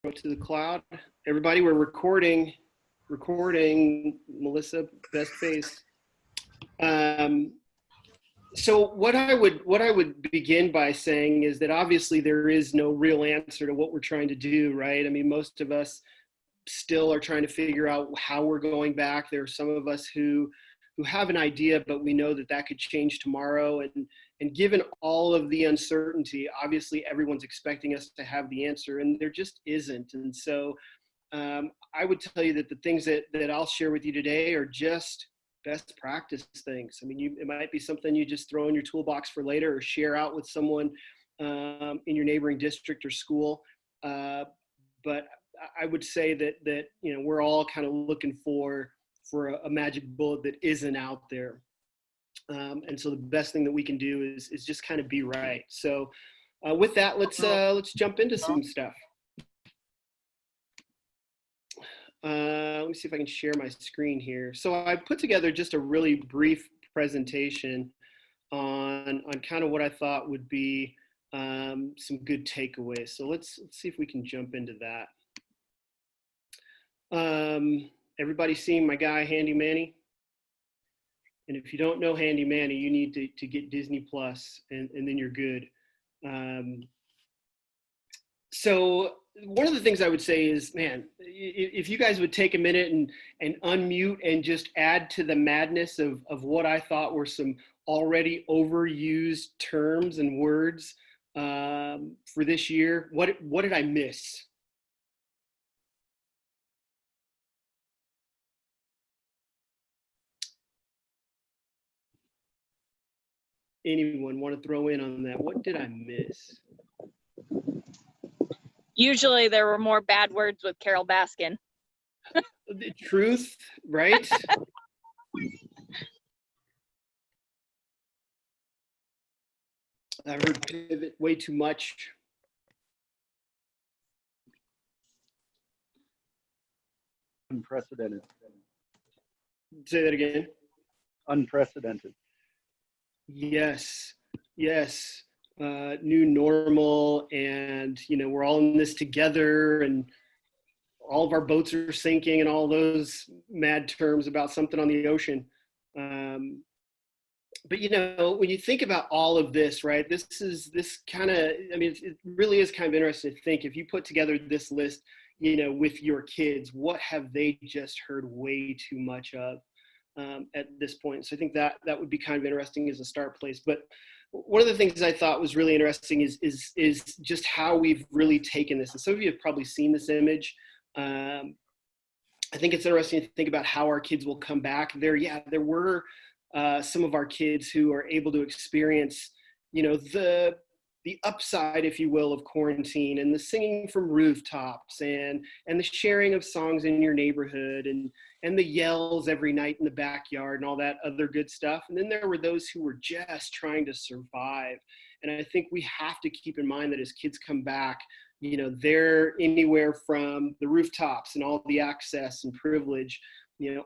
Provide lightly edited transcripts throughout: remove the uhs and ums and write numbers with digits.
to the cloud. Everybody, we're recording. Melissa, best face. So what I would begin by saying is that obviously there is no real answer to what we're trying to do, right? I mean, most of us still are trying to figure out how we're going back. There are some of us who have an idea, but we know that that could change tomorrow. And given all of the uncertainty, obviously everyone's expecting us to have the answer, and there just isn't. And so I would tell you that the things that I'll share with you today are just best practice things. I mean, it might be something you just throw in your toolbox for later or share out with someone in your neighboring district or school. But I would say that we're all kind of looking for a magic bullet that isn't out there. And so the best thing that we can do is just kind of be right. So with that, let's jump into some stuff. Let me see if I can share my screen here. So I put together just a really brief presentation on kind of what I thought would be some good takeaways. So let's see if we can jump into that. Everybody seen my guy, Handy Manny? And if you don't know Handy Manny, you need to get Disney Plus, and then you're good. So one of the things I would say is, man, if you guys would take a minute and unmute and just add to the madness of what I thought were some already overused terms and words for this year, what did I miss? Anyone want to throw in on that? What did I miss? Usually there were more bad words with Carol Baskin. The truth, right? I heard pivot way too much. Unprecedented. Say that again. Unprecedented. Yes. New normal, and we're all in this together, and all of our boats are sinking, and all those mad terms about something on the ocean. But when you think about all of this, right, this kind of, I mean, it really is kind of interesting to think, if you put together this list, with your kids, what have they just heard way too much of at this point? So I think that would be kind of interesting as a start place. But one of the things I thought was really interesting is just how we've really taken this. And some of you have probably seen this image. I think it's interesting to think about how our kids will come back. There were some of our kids who are able to experience, the upside, if you will, of quarantine, and the singing from rooftops, and the sharing of songs in your neighborhood, and the yells every night in the backyard, and all that other good stuff. And then there were those who were just trying to survive. And I think we have to keep in mind that as kids come back, they're anywhere from the rooftops and all the access and privilege,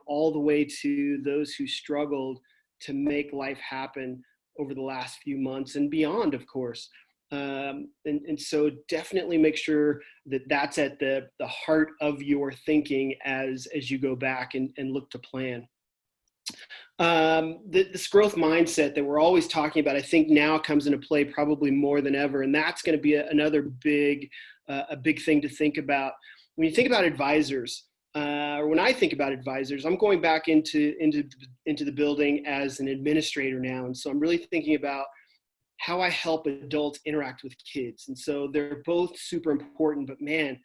all the way to those who struggled to make life happen over the last few months and beyond, of course. And so definitely make sure that that's at the heart of your thinking as you go back and look to plan. This growth mindset that we're always talking about, I think now comes into play probably more than ever. And that's going to be another big thing to think about. When you think about advisors, or when I think about advisors, I'm going back into the building as an administrator now. And so I'm really thinking about how I help adults interact with kids. And so they're both super important, but man,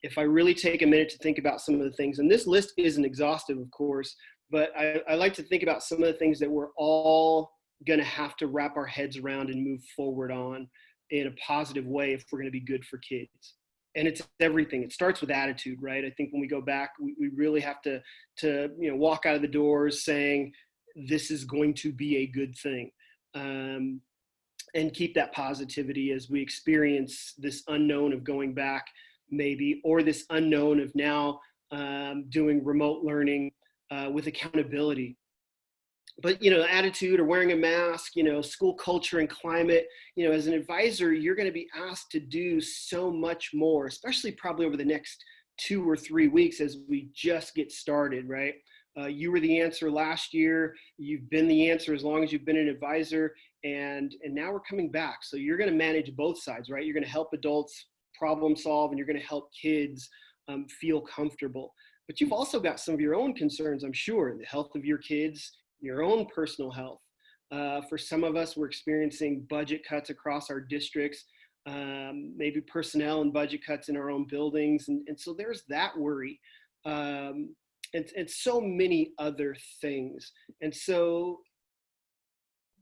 if I really take a minute to think about some of the things, and this list isn't exhaustive, of course, but I like to think about some of the things that we're all going to have to wrap our heads around and move forward on in a positive way if we're going to be good for kids. And it's everything. It starts with attitude, right? I think when we go back, we really have to walk out of the doors saying, this is going to be a good thing. And keep that positivity as we experience this unknown of going back, maybe, or this unknown of now doing remote learning with accountability. but attitude or wearing a mask, school culture and climate, as an advisor, you're going to be asked to do so much more, especially probably over the next 2 or 3 weeks as we just get started, right? You were the answer last year. You've been the answer as long as you've been an advisor, and now we're coming back. So you're going to manage both sides, right? You're going to help adults problem solve, and you're going to help kids feel comfortable. But you've also got some of your own concerns, I'm sure, the health of your kids, your own personal health. For some of us, we're experiencing budget cuts across our districts, maybe personnel and budget cuts in our own buildings. And so there's that worry. And so many other things. And so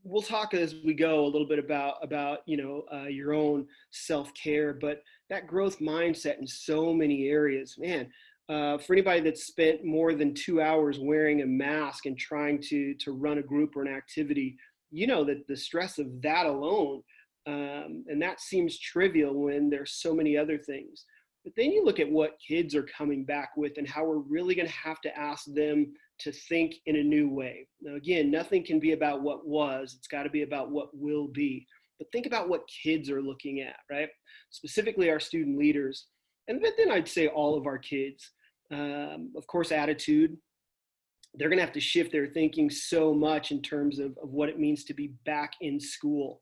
we'll talk as we go a little bit about your own self-care, but that growth mindset in so many areas, man. For anybody that's spent more than 2 hours wearing a mask and trying to run a group or an activity, that the stress of that alone, and that seems trivial when there's so many other things. But then you look at what kids are coming back with and how we're really going to have to ask them to think in a new way. Now, again, nothing can be about what was, it's got to be about what will be. But think about what kids are looking at, right? Specifically our student leaders. And then I'd say all of our kids. Of course, attitude. They're going to have to shift their thinking so much in terms of what it means to be back in school.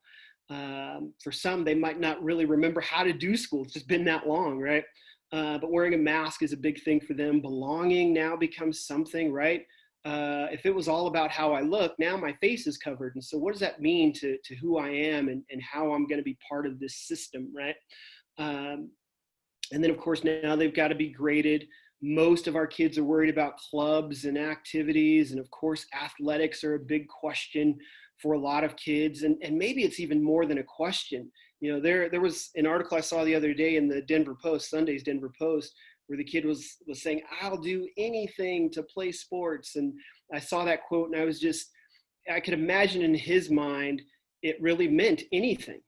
For some, they might not really remember how to do school. It's just been that long, right? But wearing a mask is a big thing for them. Belonging now becomes something, right? If it was all about how I look, now my face is covered. And so what does that mean to who I am and how I'm going to be part of this system, right? And then, of course, now they've got to be graded. Most of our kids are worried about clubs and activities. And of course, athletics are a big question for a lot of kids. And maybe it's even more than a question. There was an article I saw the other day in the Denver Post, Sunday's Denver Post, where the kid was saying, I'll do anything to play sports. And I saw that quote and I could imagine in his mind, it really meant anything.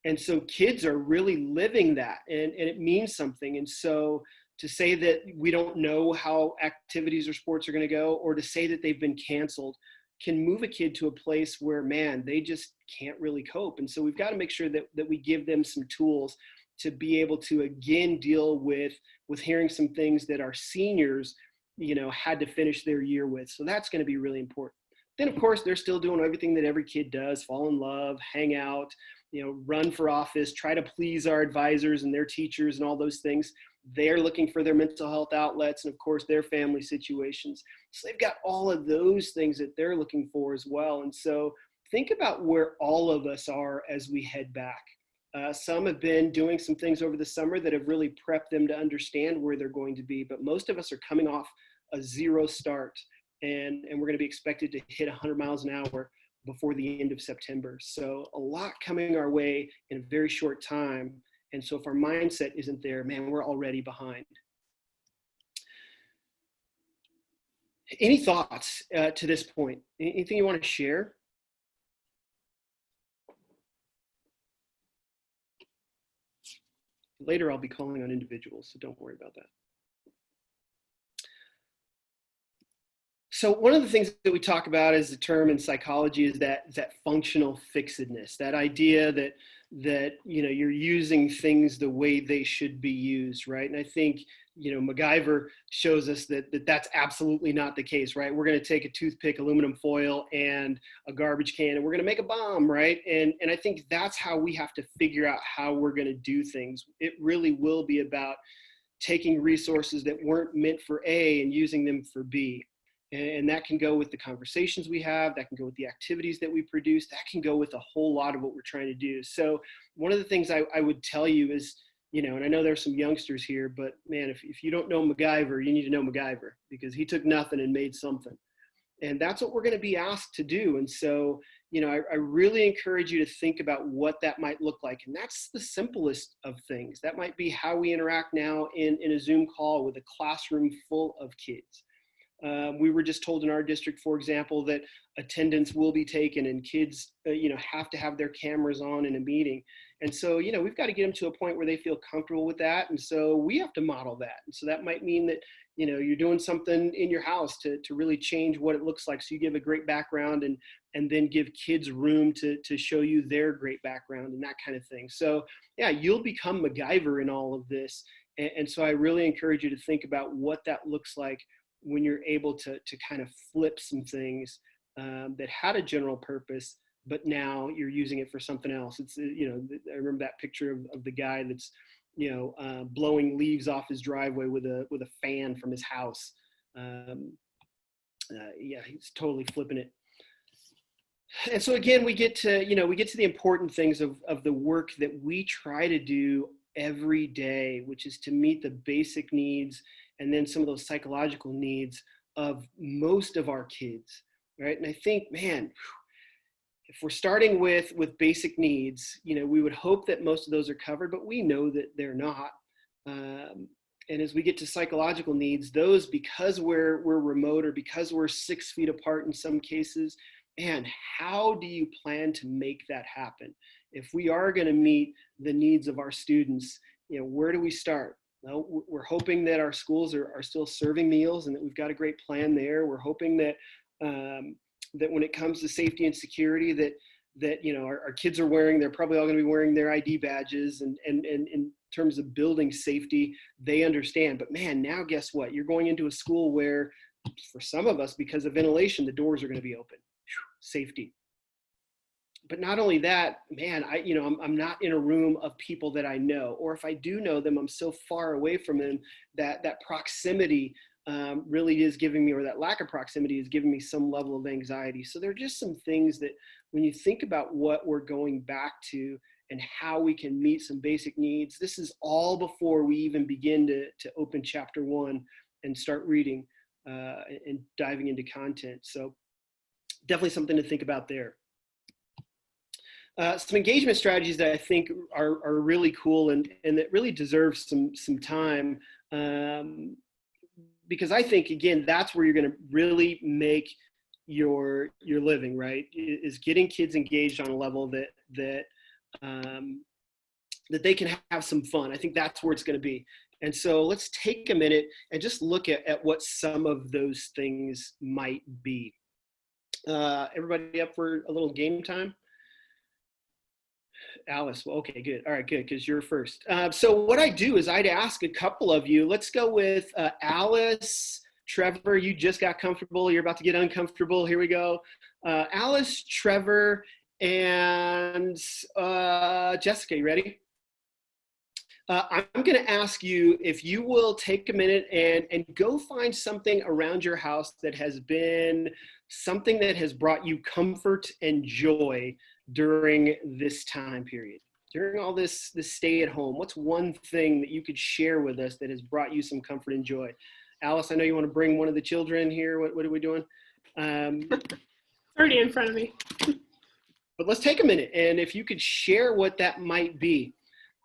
And so kids are really living that and it means something. And so to say that we don't know how activities or sports are going to go, or to say that they've been canceled, can move a kid to a place where, man, they just can't really cope. And so we've got to make sure that we give them some tools to be able to, again, deal with hearing some things that our seniors, had to finish their year with. So that's going to be really important. Then, of course, they're still doing everything that every kid does: fall in love, hang out, run for office, try to please our advisors and their teachers and all those things. They're looking for their mental health outlets and, of course, their family situations. So they've got all of those things that they're looking for as well. And so think about where all of us are as we head back. Some have been doing some things over the summer that have really prepped them to understand where they're going to be. But most of us are coming off a zero start, and we're going to be expected to hit 100 miles an hour before the end of September. So a lot coming our way in a very short time. And so if our mindset isn't there, man, we're already behind. Any thoughts to this point? Anything you want to share? Later, I'll be calling on individuals, so don't worry about that. So one of the things that we talk about as a term in psychology is that functional fixedness, that idea that you're using things the way they should be used, right? And I think MacGyver shows us that that's absolutely not the case, right? We're going to take a toothpick, aluminum foil, and a garbage can, and we're going to make a bomb, right? And I think that's how we have to figure out how we're going to do things. It really will be about taking resources that weren't meant for A and using them for B. And that can go with the conversations we have, that can go with the activities that we produce, that can go with a whole lot of what we're trying to do. So one of the things I would tell you is, and I know there's some youngsters here, but man, if you don't know MacGyver, you need to know MacGyver, because he took nothing and made something. And that's what we're going to be asked to do. And so, I really encourage you to think about what that might look like. And that's the simplest of things. That might be how we interact now in a Zoom call with a classroom full of kids. We were just told in our district, for example, that attendance will be taken and kids, have to have their cameras on in a meeting. And so, we've got to get them to a point where they feel comfortable with that. And so we have to model that. And so that might mean that, you're doing something in your house to really change what it looks like. So you give a great background and then give kids room to show you their great background and that kind of thing. So yeah, you'll become MacGyver in all of this. And so I really encourage you to think about what that looks like when you're able to kind of flip some things that had a general purpose, but now you're using it for something else. It's, I remember that picture of the guy that's, blowing leaves off his driveway with a fan from his house. Yeah, he's totally flipping it. And so again, we get to the important things of the work that we try to do every day, which is to meet the basic needs and then some of those psychological needs of most of our kids, right? And I think, man, if we're starting with basic needs, we would hope that most of those are covered, but we know that they're not. And as we get to psychological needs, those, because we're remote or because we're 6 feet apart in some cases, man, how do you plan to make that happen? If we are going to meet the needs of our students, where do we start? Well, we're hoping that our schools are still serving meals and that we've got a great plan there. We're hoping that that when it comes to safety and security, that our kids are they're probably all going to be wearing their ID badges, and in terms of building safety, they understand. But man, now guess what? You're going into a school where, for some of us, because of ventilation, the doors are going to be open. Safety. But not only that, man, I'm not in a room of people that I know, or if I do know them, I'm so far away from them that proximity really is giving me, or that lack of proximity is giving me some level of anxiety. So there are just some things that when you think about what we're going back to and how we can meet some basic needs, this is all before we even begin to open chapter 1 and start reading and diving into content. So definitely something to think about there. Some engagement strategies that I think are really cool and that really deserve some time, because I think, again, that's where you're going to really make your living, right? Is getting kids engaged on a level that they can have some fun. I think that's where it's going to be. And so let's take a minute and just look at what some of those things might be. Everybody up for a little game time? Alice, well, okay, good. All right, good, because you're first. So what I do is I'd ask a couple of you. Let's go with Alice, Trevor. You just got comfortable. You're about to get uncomfortable. Here we go. Alice, Trevor, and Jessica, you ready? I'm going to ask you if you will take a minute and go find something around your house that has been something that has brought you comfort and joy during this time period. During all this stay at home, what's one thing that you could share with us that has brought you some comfort and joy? Alice, I know you want to bring one of the children here. What are we doing? Already in front of me. But let's take a minute, and if you could share what that might be.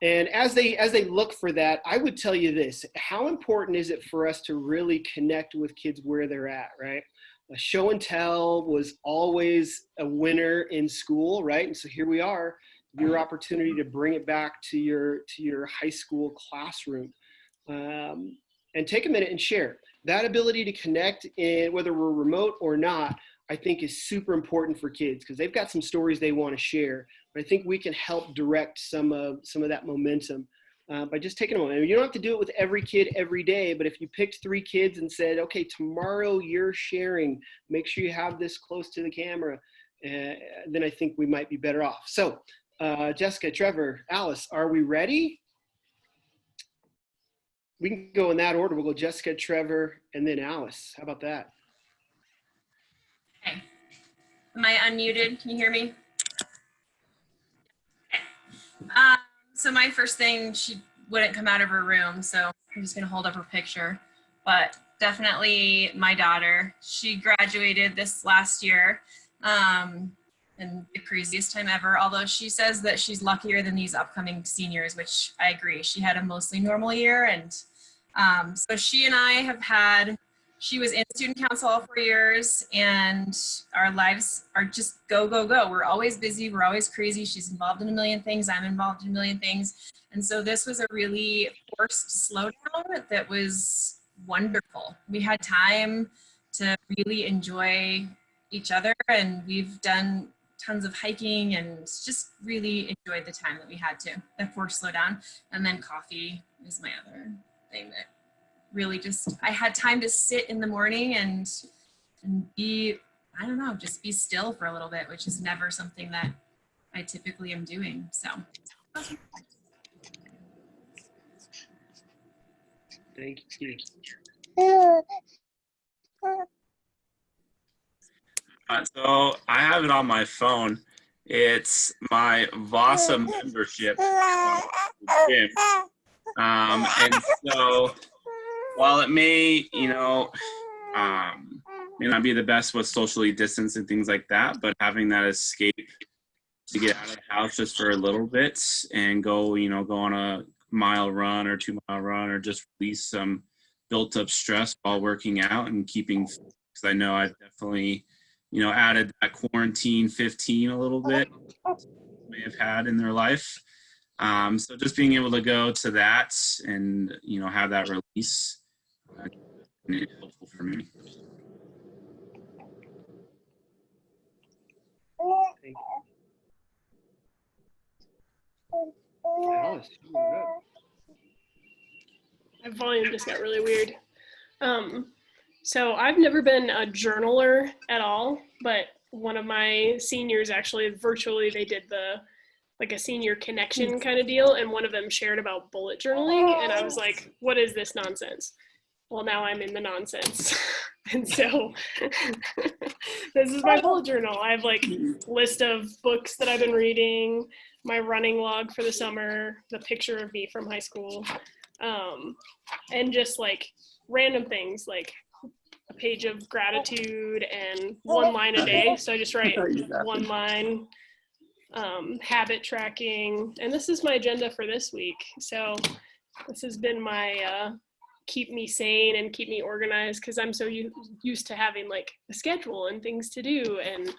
And as they look for that, I would tell you this: how important is it for us to really connect with kids where they're at, right? A show and tell was always a winner in school, right? And so here we are, your opportunity to bring it back to your high school classroom, and take a minute and share. That ability to connect, in whether we're remote or not, I think is super important for kids because they've got some stories they want to share. But I think we can help direct some of that momentum by just taking a moment. I mean, you don't have to do it with every kid every day, but if you picked 3 kids and said, okay, tomorrow you're sharing, make sure you have this close to the camera, then I think we might be better off. So Jessica, Trevor, Alice, are we ready? We can go in that order. We'll go Jessica, Trevor, and then Alice. How about that? Okay. Am I unmuted? Can you hear me? Okay. So my first thing, she wouldn't come out of her room, so I'm just gonna hold up her picture. But definitely my daughter. She graduated this last year, and the craziest time ever, although she says that she's luckier than these upcoming seniors, which I agree. She had a mostly normal year, and so she and I have had she was in student council all 4 years, and our lives are just go, go, go. We're always busy. We're always crazy. She's involved in a million things. I'm involved in a million things. And so this was a really forced slowdown that was wonderful. We had time to really enjoy each other, and we've done tons of hiking and just really enjoyed the time that we had to. The forced slowdown. And then coffee is my other thing that really just, I had time to sit in the morning and be, I don't know, just be still for a little bit, which is never something that I typically am doing. So. Thank you. So I have it on my phone. It's my Vasa membership gym. And so while it may, may not be the best with socially distanced and things like that, but having that escape to get out of the house just for a little bit and go on a mile run or 2 mile run, or just release some built up stress while working out and keeping, because I know I've definitely, added that quarantine 15 a little bit may have had in their life. So just being able to go to that and, have that release is helpful for me. Alice, My volume just got really weird. So I've never been a journaler at all, but one of my seniors actually virtually, they did like a senior connection kind of deal, and one of them shared about bullet journaling, and I was like, what is this nonsense? Well, now I'm in the nonsense. And so this is my bullet journal. I have like a list of books that I've been reading, my running log for the summer, the picture of me from high school, and just like random things like a page of gratitude and 1 line a day. So I just write 1 line, habit tracking, and this is my agenda for this week. So this has been my keep me sane and keep me organized, because I'm so used to having like a schedule and things to do, and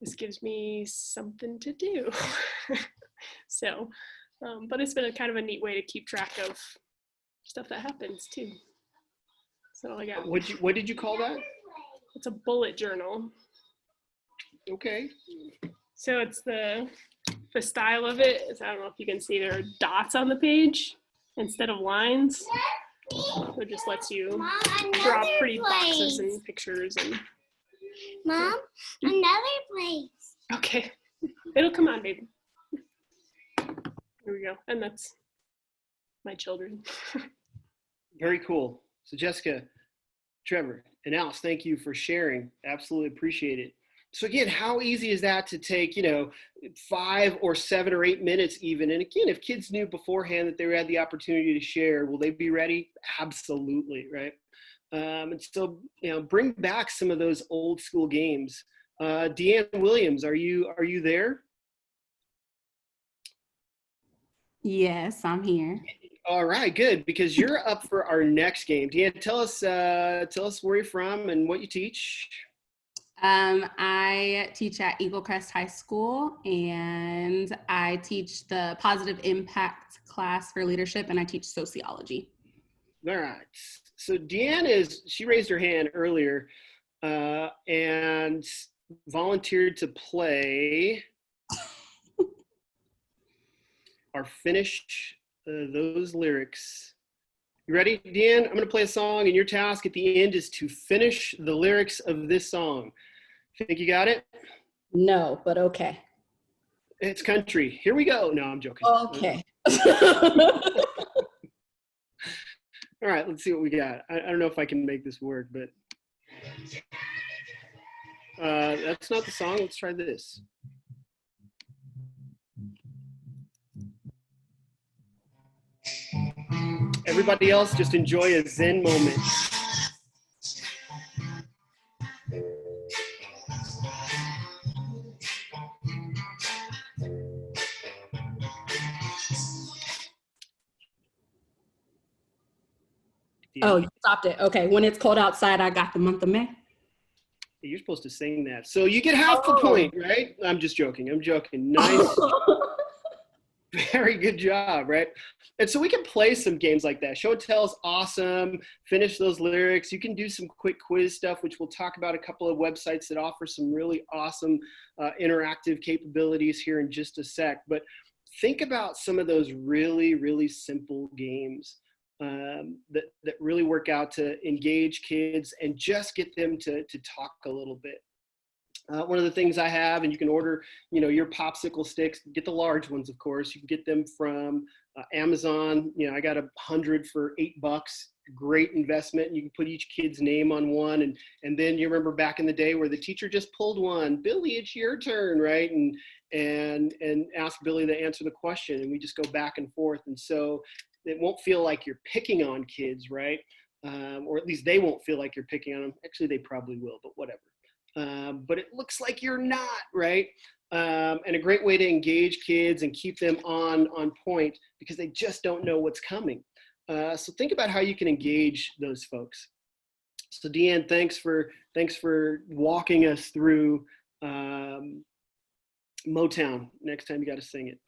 this gives me something to do. So, but it's been a kind of a neat way to keep track of stuff that happens too. So I got. What did you call that? It's a bullet journal. Okay. So it's the style of it is, I don't know if you can see, there are dots on the page instead of lines. So it just lets you draw pretty boxes and pictures and. Mom, another place. Okay, it'll come on, baby. Here we go, and that's my children. Very cool. So Jessica, Trevor, and Alice, thank you for sharing. Absolutely appreciate it. So again, how easy is that to take, 5 or 7 or 8 minutes even? And again, if kids knew beforehand that they had the opportunity to share, will they be ready? Absolutely, right? And so, bring back some of those old school games. Deanne Williams, are you there? Yes, I'm here. All right, good, because you're up for our next game. Deanne, tell us where you're from and what you teach. I teach at Eagle Crest High School, and I teach the positive impact class for leadership, and I teach sociology. All right. So Deanne she raised her hand earlier and volunteered to play or finish those lyrics. You ready, Deanne? I'm going to play a song, and your task at the end is to finish the lyrics of this song. Think you got it? No, but okay. It's country. Here we go. No, I'm joking. Okay. All right, let's see what we got. I don't know if I can make this work, but that's not the song. Let's try this. Everybody else, just enjoy a Zen moment. Oh, you stopped it. Okay. When it's cold outside, I got the month of May. You're supposed to sing that. So you get half a point, right? I'm just joking. I'm joking. Nice. Very good job, right? And so we can play some games like that. Show and tell is awesome. Finish those lyrics. You can do some quick quiz stuff, which we'll talk about a couple of websites that offer some really awesome interactive capabilities here in just a sec. But think about some of those really, really simple games that really work out to engage kids and just get them to talk a little bit. One of the things I have, and you can order, your popsicle sticks, get the large ones, of course. You can get them from Amazon. I got 100 for $8. Great investment. You can put each kid's name on one. And then you remember back in the day where the teacher just pulled one, Billy, it's your turn, right? And ask Billy to answer the question. And we just go back and forth. And so it won't feel like you're picking on kids, right? Or at least they won't feel like you're picking on them. Actually, they probably will, but whatever. But it looks like you're not, right? And a great way to engage kids and keep them on point because they just don't know what's coming. So think about how you can engage those folks. So Deanne, thanks for walking us through Motown. Next time you got to sing it,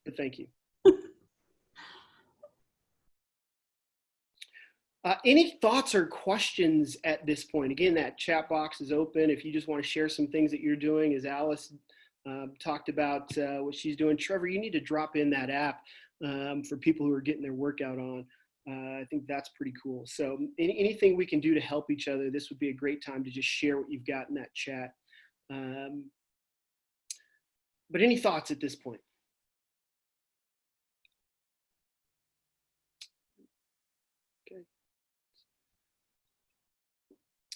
but thank you. Any thoughts or questions at this point? Again, that chat box is open. If you just want to share some things that you're doing, as Alice talked about what she's doing. Trevor, you need to drop in that app for people who are getting their workout on. I think that's pretty cool. So anything we can do to help each other, this would be a great time to just share what you've got in that chat. But any thoughts at this point?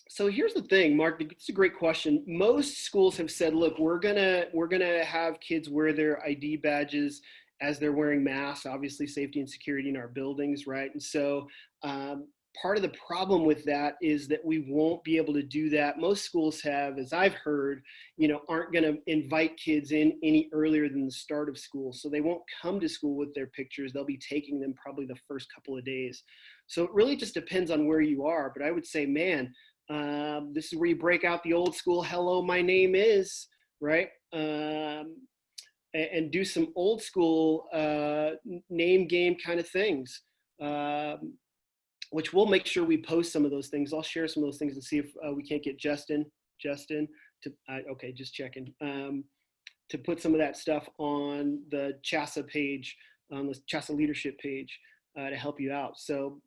So here's the thing, Mark, it's a great question. Most schools have said, look, we're gonna have kids wear their ID badges as they're wearing masks, obviously safety and security in our buildings, right? And so part of the problem with that is that we won't be able to do that. Most schools have, as I've heard, aren't gonna invite kids in any earlier than the start of school. So they won't come to school with their pictures. They'll be taking them probably the first couple of days. So it really just depends on where you are. But I would say, man, this is where you break out the old school, hello, my name is, right? And do some old school name game kind of things, which we'll make sure we post some of those things. I'll share some of those things and see if we can't get Justin to, okay, just checking, to put some of that stuff on the CHASA page, on the CHASA leadership page to help you out. So,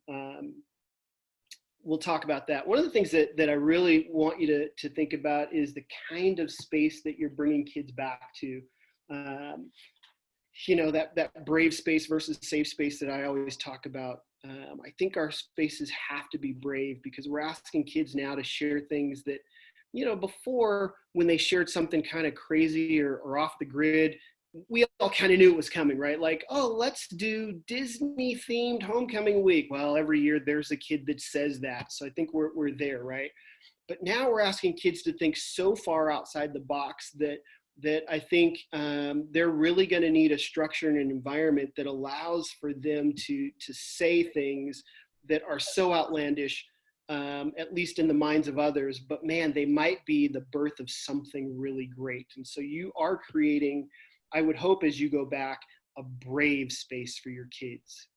we'll talk about that. One of the things that I really want you to think about is the kind of space that you're bringing kids back to. That brave space versus safe space that I always talk about. I think our spaces have to be brave because we're asking kids now to share things that, before when they shared something kind of crazy or off the grid, we all kind of knew it was coming, right? Like, oh, let's do Disney themed homecoming week. Well, every year there's a kid that says that. So I think we're there, right? But now we're asking kids to think so far outside the box that I think they're really going to need a structure and an environment that allows for them to say things that are so outlandish, at least in the minds of others, but man, they might be the birth of something really great. And so you are creating, I would hope as you go back, a brave space for your kids.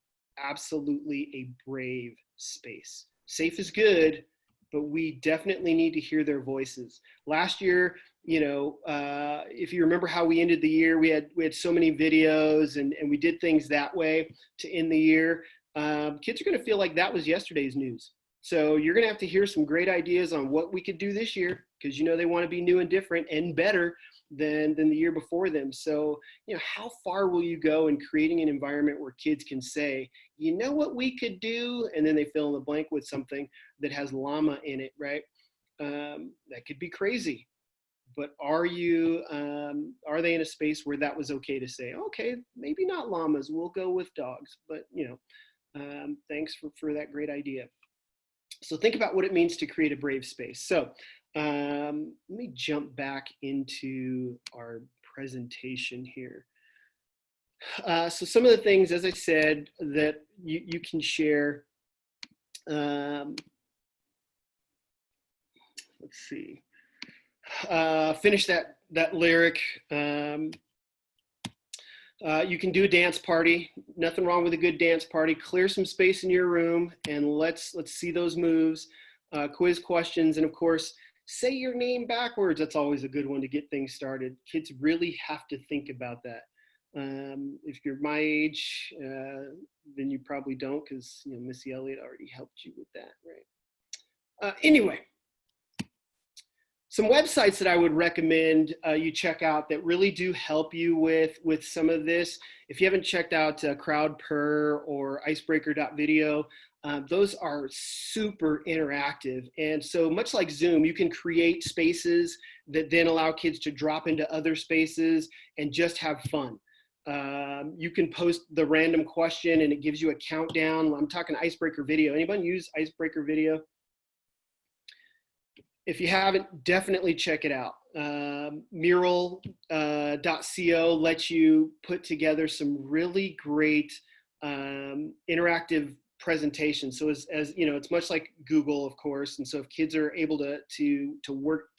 Absolutely a brave space. Safe is good, but we definitely need to hear their voices. Last year, if you remember how we ended the year, we had so many videos and we did things that way to end the year. Kids are going to feel like that was yesterday's news. So you're going to have to hear some great ideas on what we could do this year because they want to be new and different and better than the year before them. So, how far will you go in creating an environment where kids can say, you know what we could do? And then they fill in the blank with something that has llama in it, right? That could be crazy. But are they in a space where that was okay to say, okay, maybe not llamas, we'll go with dogs, but thanks for that great idea. So think about what it means to create a brave space. So let me jump back into our presentation here. So some of the things, as I said, that you can share. Let's see. Finish that lyric. You can do a dance party. Nothing wrong with a good dance party. Clear some space in your room and let's see those moves. Quiz questions, and of course, say your name backwards. That's always a good one to get things started. Kids really have to think about that. If you're my age, then you probably don't, because Missy Elliott already helped you with that, right? Anyway, some websites that I would recommend you check out that really do help you with some of this. If you haven't checked out CrowdPurr or icebreaker.video, those are super interactive. And so much like Zoom, you can create spaces that then allow kids to drop into other spaces and just have fun. You can post the random question and it gives you a countdown. I'm talking Icebreaker Video. Anybody use Icebreaker Video? If you haven't, definitely check it out. Mural.co lets you put together some really great interactive presentations. So as you know, it's much like Google, of course. And so if kids are able to work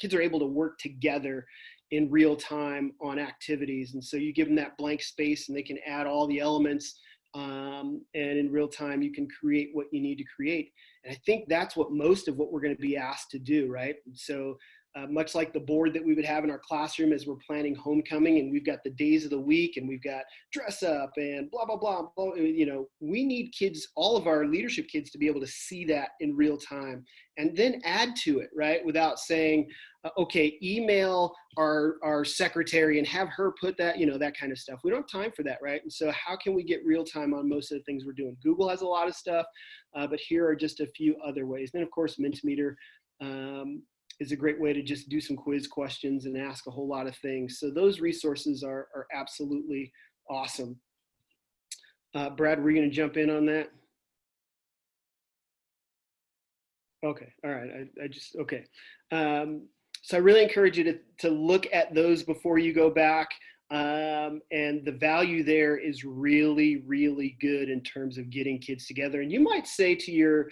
together in real time on activities. And so you give them that blank space and they can add all the elements, and in real time you can create what you need to create. And I think that's what most of what we're going to be asked to do, right? And so much like the board that we would have in our classroom as we're planning homecoming, and we've got the days of the week and we've got dress up and blah, blah, blah, blah. We need kids, all of our leadership kids, to be able to see that in real time and then add to it, right? Without saying, okay, email our secretary and have her put that, that kind of stuff. We don't have time for that, right? And so how can we get real time on most of the things we're doing? Google has a lot of stuff, but here are just a few other ways. Then of course, Mentimeter is a great way to just do some quiz questions and ask a whole lot of things. So those resources are absolutely awesome. Brad, were you going to jump in on that? Okay, all right, okay. So I really encourage you to look at those before you go back. And the value there is really, really good in terms of getting kids together. And you might say to your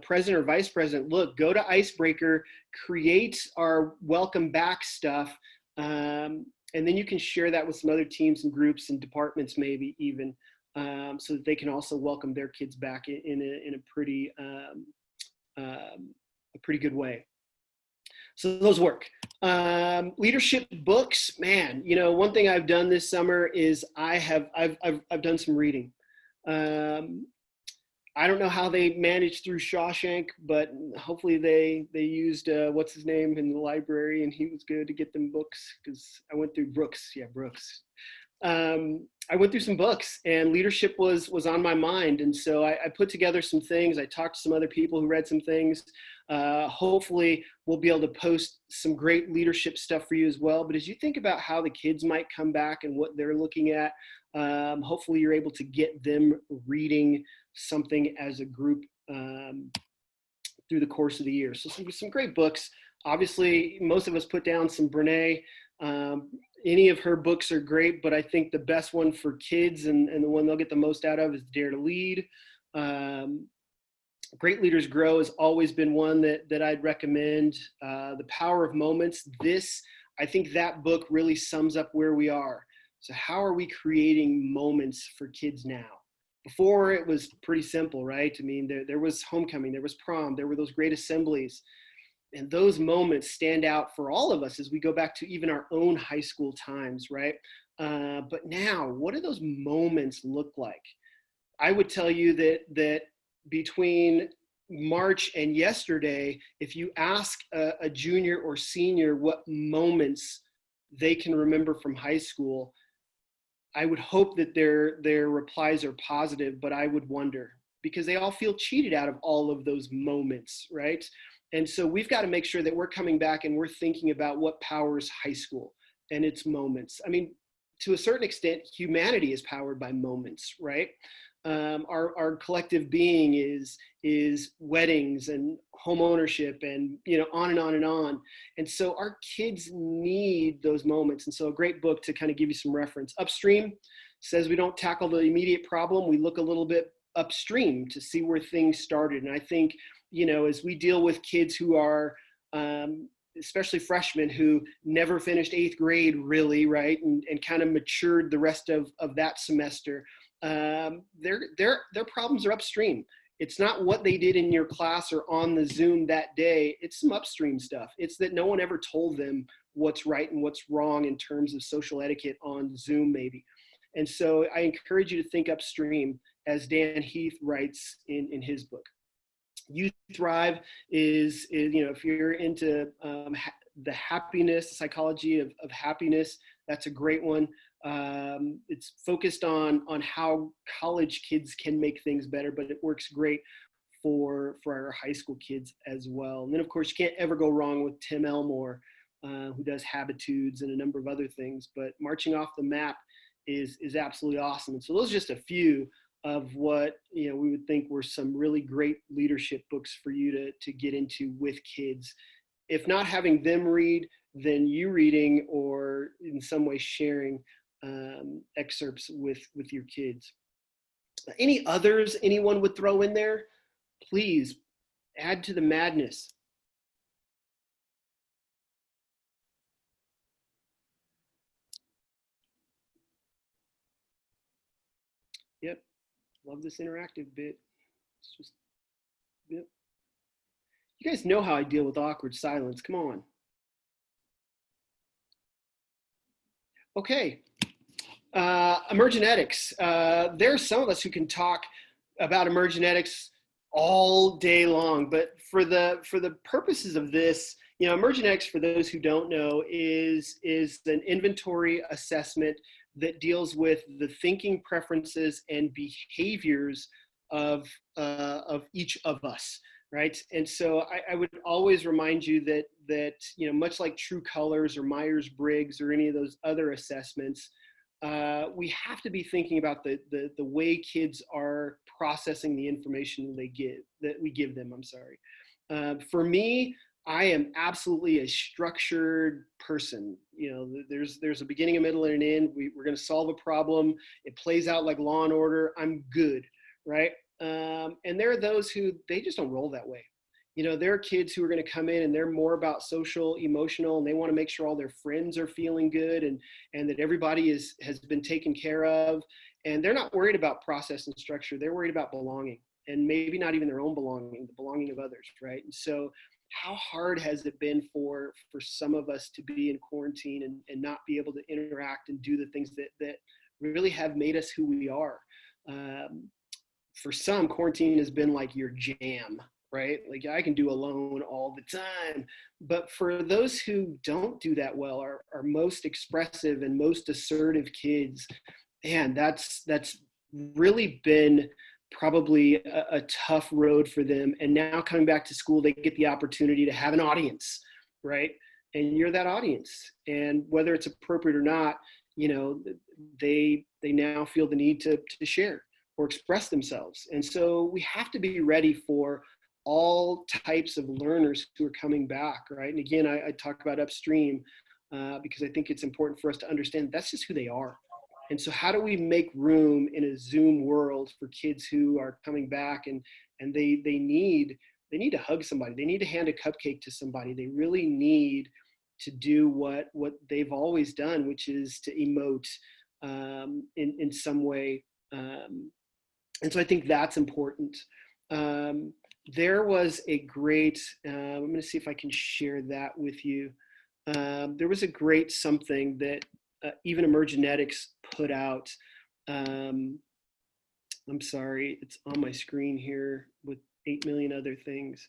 president or vice president, look, go to Icebreaker, create our welcome back stuff, and then you can share that with some other teams and groups and departments, maybe even, so that they can also welcome their kids back in a pretty good way. So those work. Leadership books, man. One thing I've done this summer is I've done some reading. I don't know how they managed through Shawshank, but hopefully they used what's his name in the library, and he was good to get them books, because I went through Brooks. Yeah, Brooks. I went through some books, and leadership was on my mind, and so I put together some things. I talked to some other people who read some things. Hopefully we'll be able to post some great leadership stuff for you as well. But as you think about how the kids might come back and what they're looking at, hopefully you're able to get them reading something as a group through the course of the year. So some great books. Obviously, most of us put down some Brene. Any of her books are great, but I think the best one for kids and the one they'll get the most out of is Dare to Lead. Great Leaders Grow has always been one that I'd recommend. The Power of Moments. I think that book really sums up where we are. So how are we creating moments for kids now? Before, it was pretty simple, right? I mean, there was homecoming, there was prom, there were those great assemblies. And those moments stand out for all of us as we go back to even our own high school times, right? But now, what do those moments look like? I would tell you that between March and yesterday, if you ask a junior or senior what moments they can remember from high school, I would hope that their replies are positive, but I would wonder, because they all feel cheated out of all of those moments, right? And so we've got to make sure that we're coming back and we're thinking about what powers high school and its moments. I mean, to a certain extent, humanity is powered by moments, right? Our collective being is weddings and home ownership and, on and on and on. And so our kids need those moments. And so a great book to kind of give you some reference. Upstream says we don't tackle the immediate problem. We look a little bit upstream to see where things started. And I think, as we deal with kids who are, especially freshmen who never finished 8th grade really, right, and kind of matured the rest of that semester, their problems are upstream. It's not what they did in your class or on the Zoom that day. It's some upstream stuff. It's that no one ever told them what's right and what's wrong in terms of social etiquette on Zoom maybe. And so I encourage you to think upstream, as Dan Heath writes in his book. Youth Thrive is if you're into the happiness, psychology of happiness, that's a great one. It's focused on how college kids can make things better, but it works great for our high school kids as well. And then of course you can't ever go wrong with Tim Elmore, who does Habitudes and a number of other things, but Marching Off the Map is absolutely awesome. And so those are just a few of what we would think were some really great leadership books for you to get into with kids. If not having them read, then you reading or in some way sharing excerpts with your kids. Any others anyone would throw in there? Please add to the madness. Yep, love this interactive bit. It's just, yep. You guys know how I deal with awkward silence. Come on. Okay. Emergenetics. There are some of us who can talk about Emergenetics all day long, but for the purposes of this, Emergenetics, for those who don't know, is an inventory assessment that deals with the thinking, preferences, and behaviors of each of us, right? And so I would always remind you that much like True Colors or Myers-Briggs or any of those other assessments, we have to be thinking about the way kids are processing the information that we give them. I'm sorry. For me, I am absolutely a structured person. There's a beginning, a middle, and an end. We're going to solve a problem. It plays out like Law and Order. I'm good, right? And there are those who they just don't roll that way. There are kids who are going to come in and they're more about social, emotional, and they want to make sure all their friends are feeling good and that everybody has been taken care of. And they're not worried about process and structure. They're worried about belonging, and maybe not even their own belonging, the belonging of others, right? And so how hard has it been for some of us to be in quarantine and not be able to interact and do the things that really have made us who we are? For some, quarantine has been like your jam, right? Like I can do alone all the time. But for those who don't do that well, our most expressive and most assertive kids, man, that's really been probably a tough road for them. And now coming back to school, they get the opportunity to have an audience, right? And you're that audience. And whether it's appropriate or not, they now feel the need to share or express themselves. And so we have to be ready for all types of learners who are coming back, right? And again, I talk about upstream because I think it's important for us to understand that's just who they are. And so how do we make room in a Zoom world for kids who are coming back and they need to hug somebody, they need to hand a cupcake to somebody, they really need to do what they've always done, which is to emote in some way. And so I think that's important. There was a great, I'm going to see if I can share that with you. There was a great something that even Emergenetics put out. I'm sorry, it's on my screen here with 8 million other things.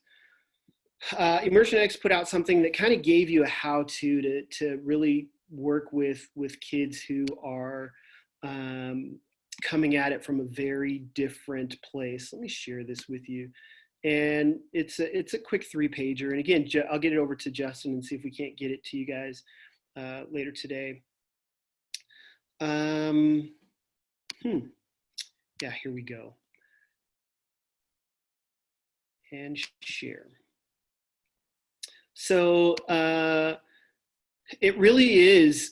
Emergenetics put out something that kind of gave you a how-to to really work with kids who are coming at it from a very different place. Let me share this with you. And it's a quick 3-pager. And again, I'll get it over to Justin and see if we can't get it to you guys later today. Yeah, here we go. And share. So It really is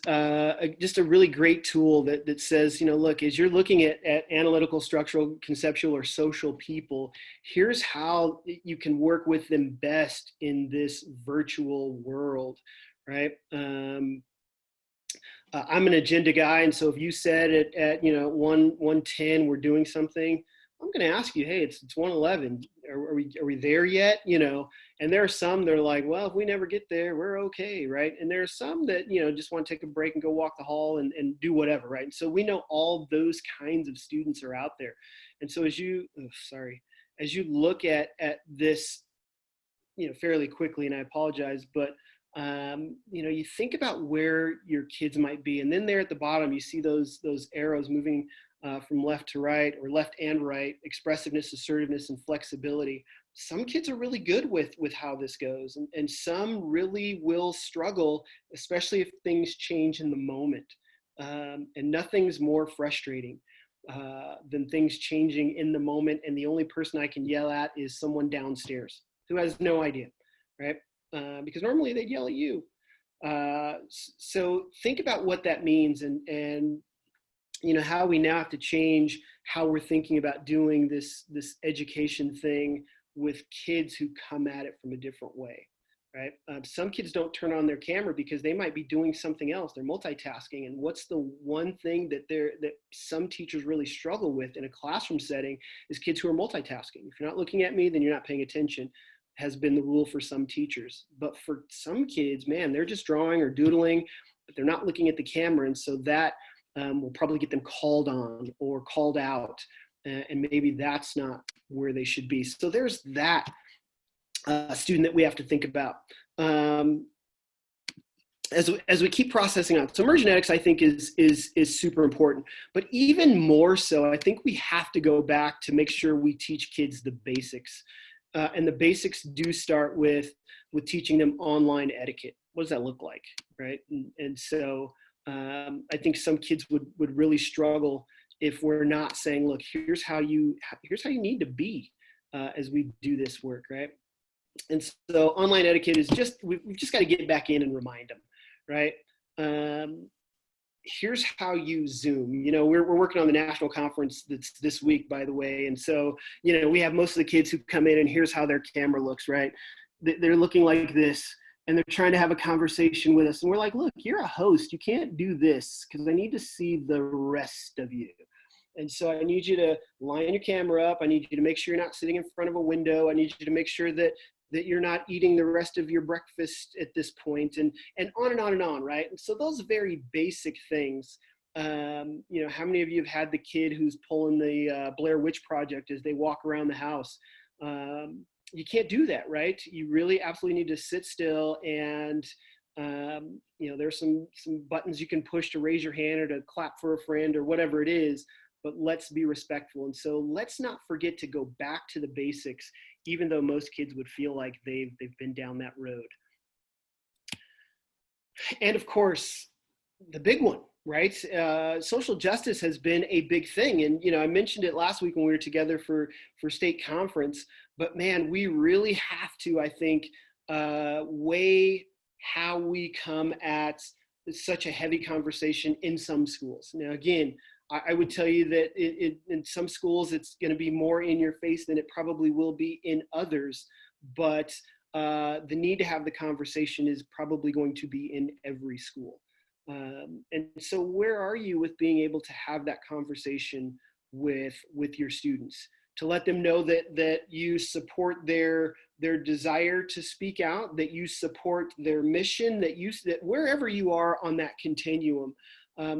just a really great tool that says, look, as you're looking at analytical, structural, conceptual, or social people, here's how you can work with them best in this virtual world, right? I'm an agenda guy, and so if you said at 1:10 we're doing something, I'm going to ask you, hey, it's 1:11. Are we there yet? And there are some that are like, well, if we never get there, we're okay, right? And there are some that just want to take a break and go walk the hall and do whatever, right? And so we know all those kinds of students are out there. And so as you look at this, fairly quickly, and I apologize, but you think about where your kids might be, and then there at the bottom you see those arrows moving from left to right, or left and right: expressiveness, assertiveness, and flexibility. Some kids are really good with how this goes, and some really will struggle, especially if things change in the moment. And nothing's more frustrating than things changing in the moment, and the only person I can yell at is someone downstairs who has no idea, right? Because normally they'd yell at you. So think about what that means, and how we now have to change how we're thinking about doing this education thing with kids who come at it from a different way, right? Some kids don't turn on their camera because they might be doing something else. They're multitasking. And what's the one thing that some teachers really struggle with in a classroom setting is kids who are multitasking. If you're not looking at me, then you're not paying attention, has been the rule for some teachers. But for some kids, man, they're just drawing or doodling, but they're not looking at the camera. And so that will probably get them called on or called out. And maybe that's not where they should be. So there's that student that we have to think about. As we keep processing on. So Emergenetics, I think, is super important. But even more so, I think we have to go back to make sure we teach kids the basics. And the basics do start with teaching them online etiquette. What does that look like, right? And so I think some kids would really struggle if we're not saying, look, here's how you need to be as we do this work, right? And so online etiquette is we've just got to get back in and remind them, right? Here's how you Zoom. We're working on the national conference that's this week, by the way. And so, we have most of the kids who come in, and here's how their camera looks, right? They're looking like this, and they're trying to have a conversation with us. And we're like, look, you're a host. You can't do this because I need to see the rest of you. And so I need you to line your camera up. I need you to make sure you're not sitting in front of a window. I need you to make sure that you're not eating the rest of your breakfast at this point, and on and on and on, right? And so those very basic things, how many of you have had the kid who's pulling the Blair Witch Project as they walk around the house? You can't do that, right? You really absolutely need to sit still, and there's some buttons you can push to raise your hand or to clap for a friend or whatever it is, but let's be respectful. And so let's not forget to go back to the basics, even though most kids would feel like they've been down that road. And of course, the big one, right? Social justice has been a big thing. And, I mentioned it last week when we were together for state conference, but man, we really have to, I think, weigh how we come at such a heavy conversation in some schools. Now, again, I would tell you that in some schools, it's going to be more in your face than it probably will be in others. But the need to have the conversation is probably going to be in every school. And so where are you with being able to have that conversation with your students, to let them know that you support their desire to speak out, that you support their mission, that wherever you are on that continuum,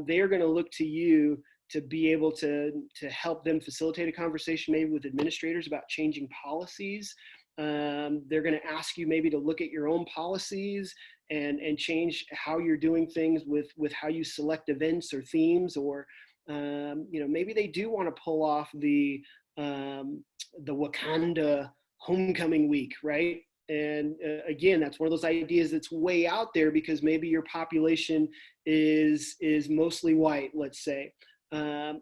they are going to look to you to be able to help them facilitate a conversation, maybe with administrators about changing policies. They're going to ask you maybe to look at your own policies and change how you're doing things with how you select events or themes, or maybe they do want to pull off the Wakanda homecoming week, right? And again, that's one of those ideas that's way out there because maybe your population is mostly white, let's say.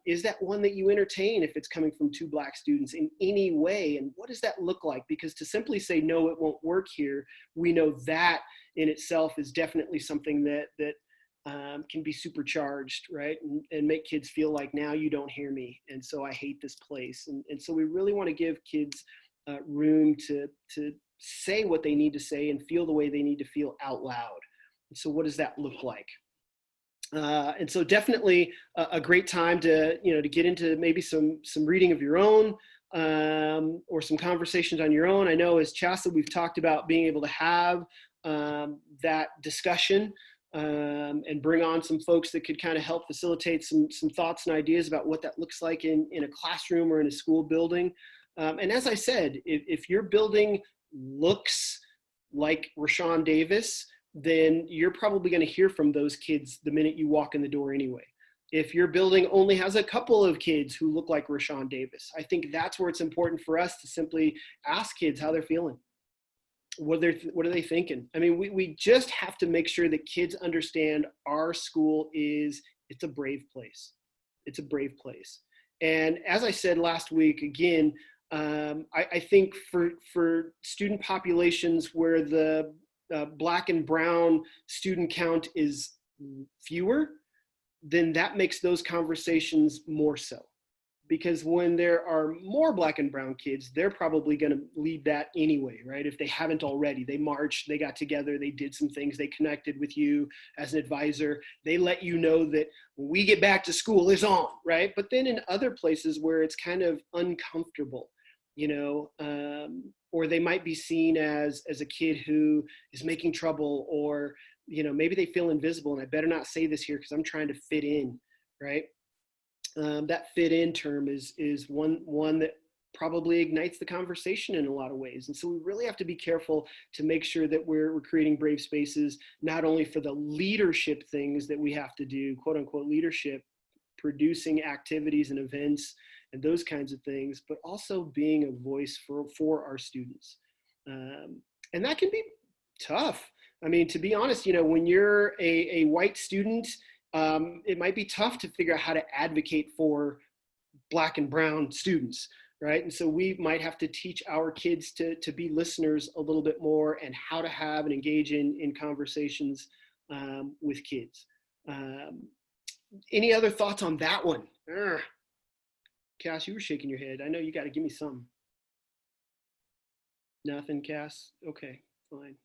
Is that one that you entertain if it's coming from two Black students in any way? And what does that look like? Because to simply say, no, it won't work here, we know that in itself is definitely something that can be supercharged, right? And make kids feel like, now you don't hear me, and so I hate this place. And so we really want to give kids room to say what they need to say and feel the way they need to feel out loud. And so what does that look like? And so definitely a great time to get into maybe some reading of your own, or some conversations on your own. I know as Chassa, we've talked about being able to have that discussion, and bring on some folks that could kind of help facilitate some thoughts and ideas about what that looks like in a classroom or in a school building. And as I said, if your building looks like Rashaan Davis, then you're probably going to hear from those kids the minute you walk in the door anyway. If your building only has a couple of kids who look like Rashaan Davis, I think that's where it's important for us to simply ask kids how they're feeling. What are they thinking? I mean, we just have to make sure that kids understand our school it's a brave place. It's a brave place. And as I said last week, again, I think for student populations where the Black and brown student count is fewer, then that makes those conversations more so. Because when there are more Black and brown kids, they're probably going to lead that anyway, right? If they haven't already, they marched, they got together, they did some things, they connected with you as an advisor. They let you know that when we get back to school, it's on, right? But then in other places where it's kind of uncomfortable, or they might be seen as a kid who is making trouble, or, maybe they feel invisible. And I better not say this here because I'm trying to fit in, right? That fit in term is one that probably ignites the conversation in a lot of ways. And so we really have to be careful to make sure that we're creating brave spaces, not only for the leadership things that we have to do, quote unquote leadership, producing activities and events and those kinds of things, but also being a voice for our students. And that can be tough. I mean, to be honest, when you're a white student, it might be tough to figure out how to advocate for Black and brown students, right? And so we might have to teach our kids to be listeners a little bit more, and how to have and engage in conversations with kids. Any other thoughts on that one? Cass, you were shaking your head. I know you got to give me some. Nothing, Cass? Okay, fine.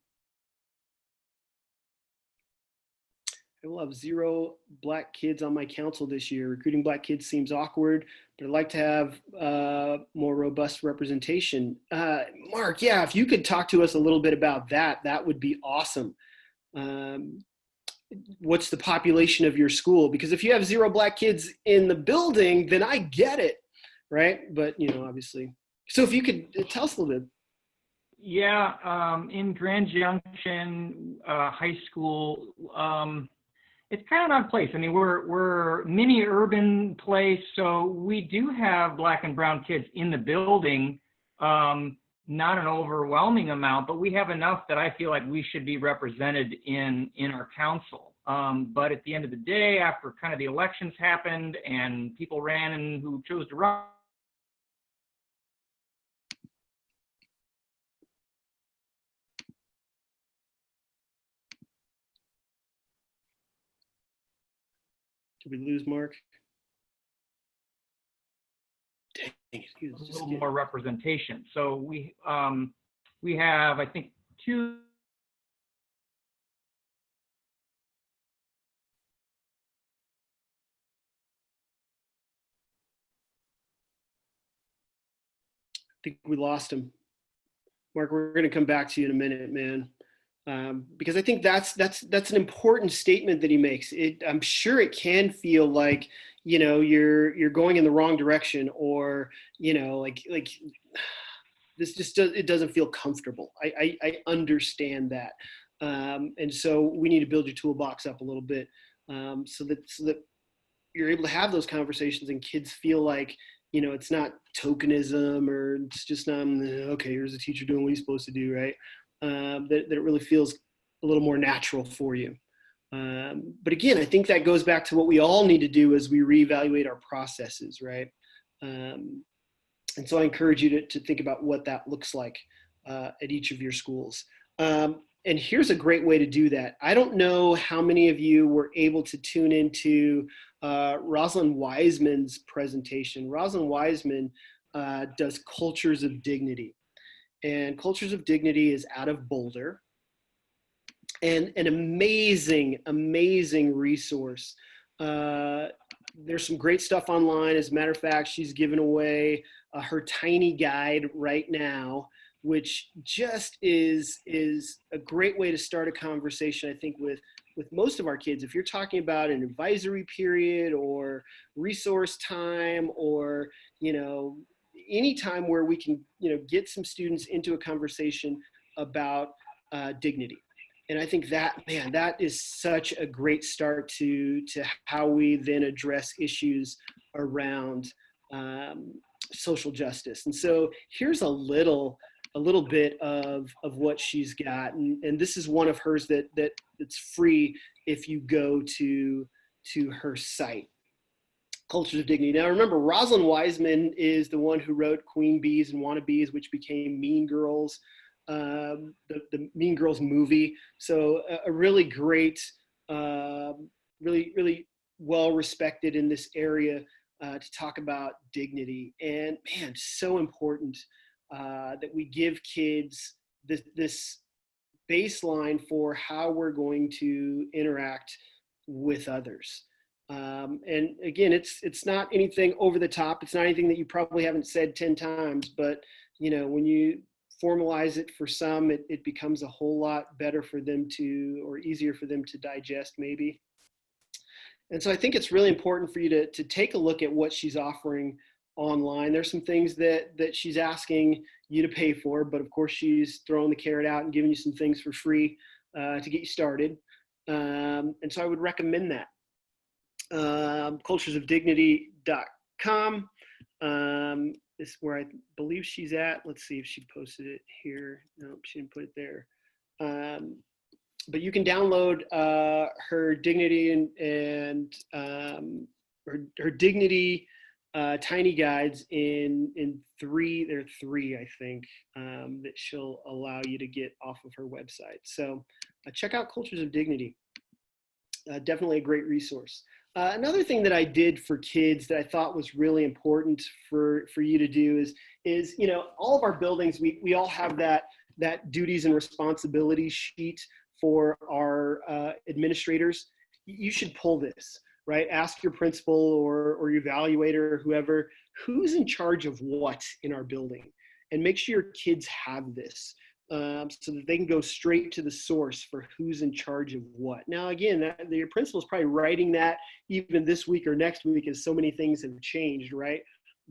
I will have 0 Black kids on my council this year. Recruiting Black kids seems awkward, but I'd like to have more robust representation. Mark, yeah, if you could talk to us a little bit about that, that would be awesome. What's the population of your school? Because if you have 0 Black kids in the building, then I get it, right? But, obviously. So if you could tell us a little bit. Yeah, in Grand Junction High School, it's kind of an odd place. I mean, we're mini urban place, so we do have Black and brown kids in the building. Not an overwhelming amount, but we have enough that I feel like we should be represented in our council. But at the end of the day, after kind of the elections happened and people ran and who chose to run, Did we lose Mark? Dang it, a little more representation. So we have, I think, 2. I think we lost him. Mark, we're going to come back to you in a minute, man. Because I think that's an important statement that he makes. I'm sure it can feel like, you're going in the wrong direction, or, like this just it doesn't feel comfortable. I understand that. And so we need to build your toolbox up a little bit, so that you're able to have those conversations and kids feel like, it's not tokenism, or it's just not, okay, here's a teacher doing what he's supposed to do, right? That it really feels a little more natural for you. But again, I think that goes back to what we all need to do as we reevaluate our processes, right? And so I encourage you to think about what that looks like at each of your schools. And here's a great way to do that. I don't know how many of you were able to tune into Rosalind Wiseman's presentation. Rosalind Wiseman does Cultures of Dignity. And Cultures of Dignity is out of Boulder. And an amazing, amazing resource. There's some great stuff online. As a matter of fact, she's given away her tiny guide right now, which just is a great way to start a conversation, I think, with most of our kids. If you're talking about an advisory period or resource time, or, any time where we can, get some students into a conversation about dignity. And I think that is such a great start to how we then address issues around social justice. And so here's a little bit of what she's got. And this is one of hers that's free if you go to her site, Cultures of Dignity. Now remember, Rosalind Wiseman is the one who wrote Queen Bees and Wannabes, which became Mean Girls, the Mean Girls movie. So a really great, really, really well respected in this area to talk about dignity. And man, so important that we give kids this baseline for how we're going to interact with others. And again, it's not anything over the top. It's not anything that you probably haven't said 10 times, but when you formalize it for some, it becomes a whole lot better for them or easier for them to digest maybe. And so I think it's really important for you to take a look at what she's offering online. There's some things that she's asking you to pay for, but of course she's throwing the carrot out and giving you some things for free to get you started. And so I would recommend that. Culturesofdignity.com is where I believe she's at. Let's see if she posted it here. No, she didn't put it there. But you can download her Dignity and her Dignity tiny guides in three. There are three, I think, that she'll allow you to get off of her website. So check out Cultures of Dignity. Definitely a great resource. Another thing that I did for kids that I thought was really important for you to do is all of our buildings, we all have that duties and responsibilities sheet for our administrators. You should pull this, right? Ask your principal or your evaluator or whoever, who's in charge of what in our building, and make sure your kids have this. So that they can go straight to the source for who's in charge of what. Now, again, your principal is probably writing that even this week or next week as so many things have changed, right?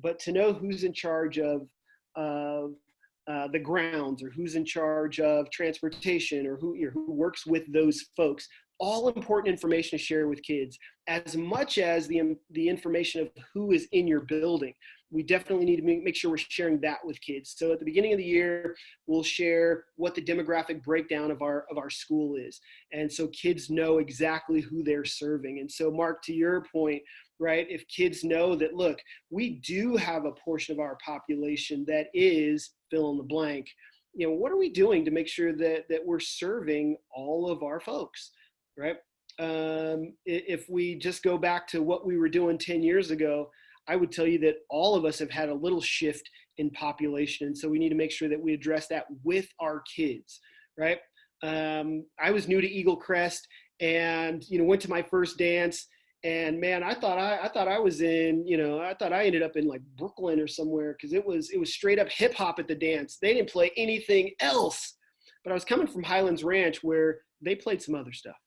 But to know who's in charge of the grounds, or who's in charge of transportation, or who works with those folks, all important information to share with kids, as much as the information of who is in your building. We definitely need to make sure we're sharing that with kids. So at the beginning of the year, we'll share what the demographic breakdown of our school is. And so kids know exactly who they're serving. And so Mark, to your point, right, if kids know that, look, we do have a portion of our population that is fill in the blank, what are we doing to make sure that we're serving all of our folks, right? If we just go back to what we were doing 10 years ago, I would tell you that all of us have had a little shift in population. And so we need to make sure that we address that with our kids, right? I was new to Eagle Crest and, went to my first dance, and man, I thought I was in, I thought I ended up in like Brooklyn or somewhere, because it was straight up hip hop at the dance. They didn't play anything else, but I was coming from Highlands Ranch where they played some other stuff.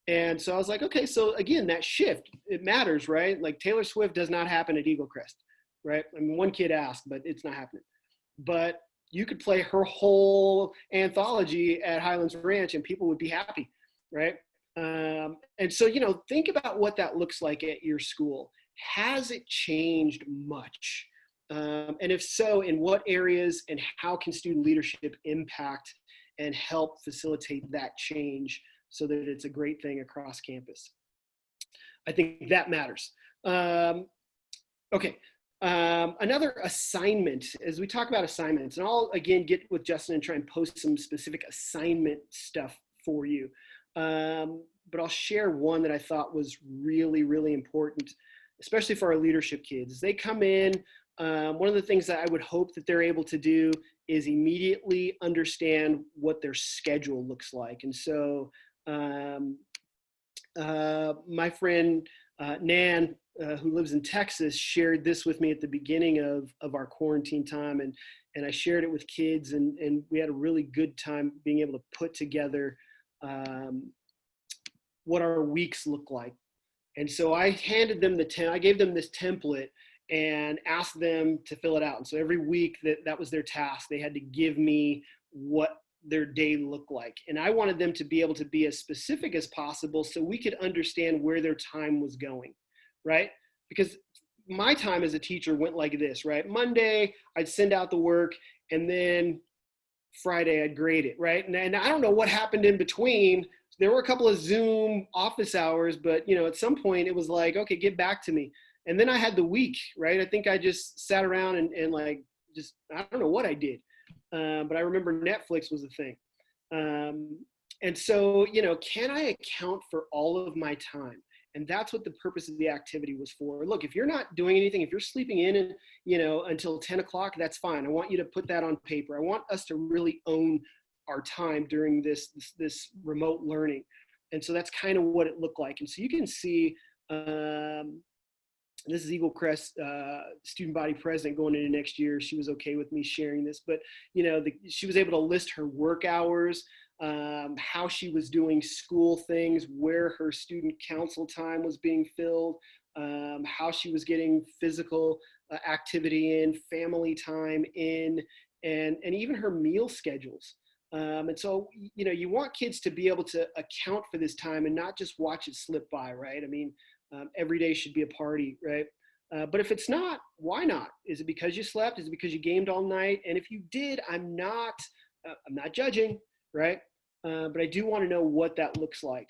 And so I was like, okay, so again, that shift, it matters, right? Like Taylor Swift does not happen at Eagle Crest, right? I mean, one kid asked, but it's not happening. But you could play her whole anthology at Highlands Ranch and people would be happy, right? And so, think about what that looks like at your school. Has it changed much? And if so, in what areas, and how can student leadership impact and help facilitate that change so that it's a great thing across campus. I think that matters. Okay. Another assignment, as we talk about assignments, and I'll again get with Justin and try and post some specific assignment stuff for you. But I'll share one that I thought was really, really important, especially for our leadership kids. As they come in, one of the things that I would hope that they're able to do is immediately understand what their schedule looks like. And so my friend Nan, who lives in Texas, shared this with me at the beginning of our quarantine time, and I shared it with kids, and we had a really good time being able to put together what our weeks look like. And so I handed them I gave them this template and asked them to fill it out. And so every week that was their task. They had to give me what their day looked like. And I wanted them to be able to be as specific as possible so we could understand where their time was going, right? Because my time as a teacher went like this, right? Monday, I'd send out the work, and then Friday, I'd grade it, right? And I don't know what happened in between. There were a couple of Zoom office hours, but at some point it was like, okay, get back to me. And then I had the week, right? I think I just sat around and like, just, I don't know what I did. But I remember Netflix was a thing. And so, can I account for all of my time? And that's what the purpose of the activity was for. Look, if you're not doing anything, if you're sleeping in and, until 10 o'clock, that's fine. I want you to put that on paper. I want us to really own our time during this remote learning. And so that's kind of what it looked like. And so you can see, this is Eagle Crest student body president going into next year. She was okay with me sharing this, but she was able to list her work hours, how she was doing school things, where her student council time was being filled, how she was getting physical activity in, family time in, and even her meal schedules. And so, you want kids to be able to account for this time and not just watch it slip by, right? I mean, every day should be a party, right? But if it's not, why not? Is it because you slept? Is it because you gamed all night? And if you did, I'm not judging, right? But I do want to know what that looks like.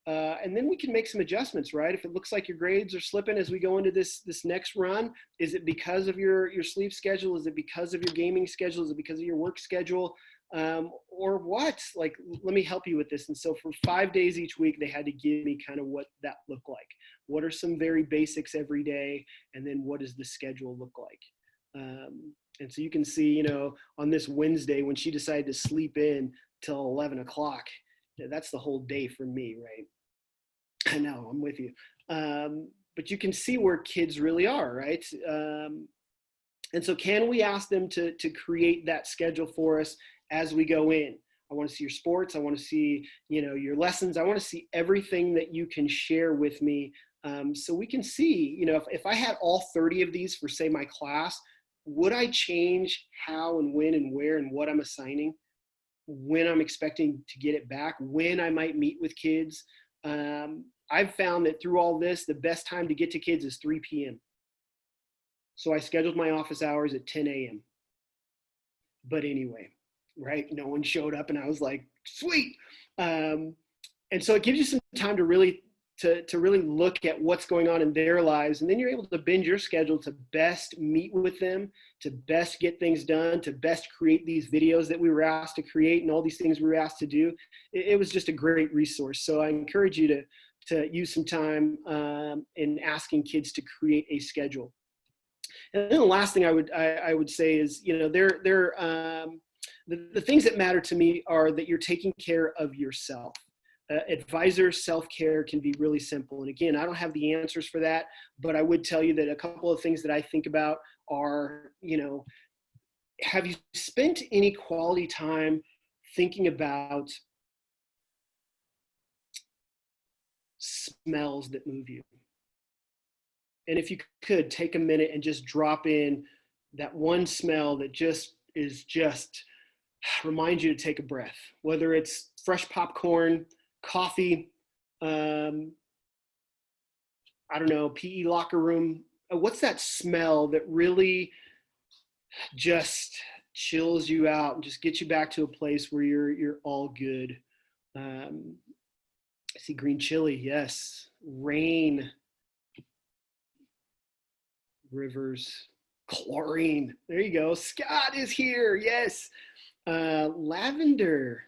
And then we can make some adjustments, right? If it looks like your grades are slipping as we go into this next run, is it because of your sleep schedule? Is it because of your gaming schedule? Is it because of your work schedule? Or what? Like, let me help you with this. And so for 5 days each week, they had to give me kind of what that looked like. What are some very basics every day? And then what does the schedule look like? And so you can see, on this Wednesday, when she decided to sleep in till 11 o'clock, that's the whole day for me, right? I know, I'm with you. But you can see where kids really are, right? And so can we ask them to create that schedule for us as we go in? I want to see your sports. I want to see, your lessons. I want to see everything that you can share with me. So we can see, if I had all 30 of these for, say, my class, would I change how and when and where and what I'm assigning, when I'm expecting to get it back, when I might meet with kids? I've found that through all this, the best time to get to kids is 3 p.m. So I scheduled my office hours at 10 a.m. But anyway, right? No one showed up and I was like, sweet. And so it gives you some time to really look at what's going on in their lives. And then you're able to bend your schedule to best meet with them, to best get things done, to best create these videos that we were asked to create and all these things we were asked to do. It was just a great resource. So I encourage you to use some time in asking kids to create a schedule. And then the last thing I would say is, the things that matter to me are that you're taking care of yourself. Advisor self-care can be really simple. And again, I don't have the answers for that, but I would tell you that a couple of things that I think about are, have you spent any quality time thinking about smells that move you? And if you could take a minute and just drop in that one smell that just reminds you to take a breath, whether it's fresh popcorn, coffee, I don't know, PE locker room. What's that smell that really just chills you out and just gets you back to a place where you're all good? I see green chili. Yes. Rain. Rivers. Chlorine. There you go. Scott is here. Yes. Lavender.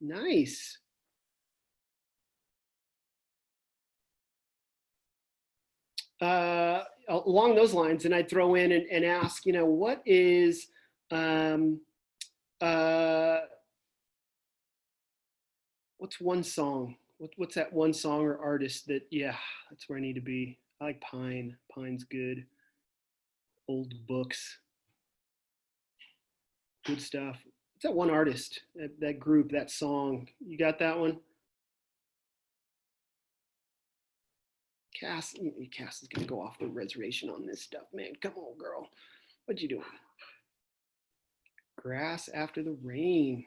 Nice. Along those lines, and I'd throw in and ask, what is, what's one song? What's that one song or artist that, yeah, that's where I need to be. I like Pine. Pine's good. Old books. Good stuff. What's that one artist, that group, that song? You got that one? Cass is gonna go off the reservation on this stuff, man. Come on, girl. What you doing? Grass after the rain.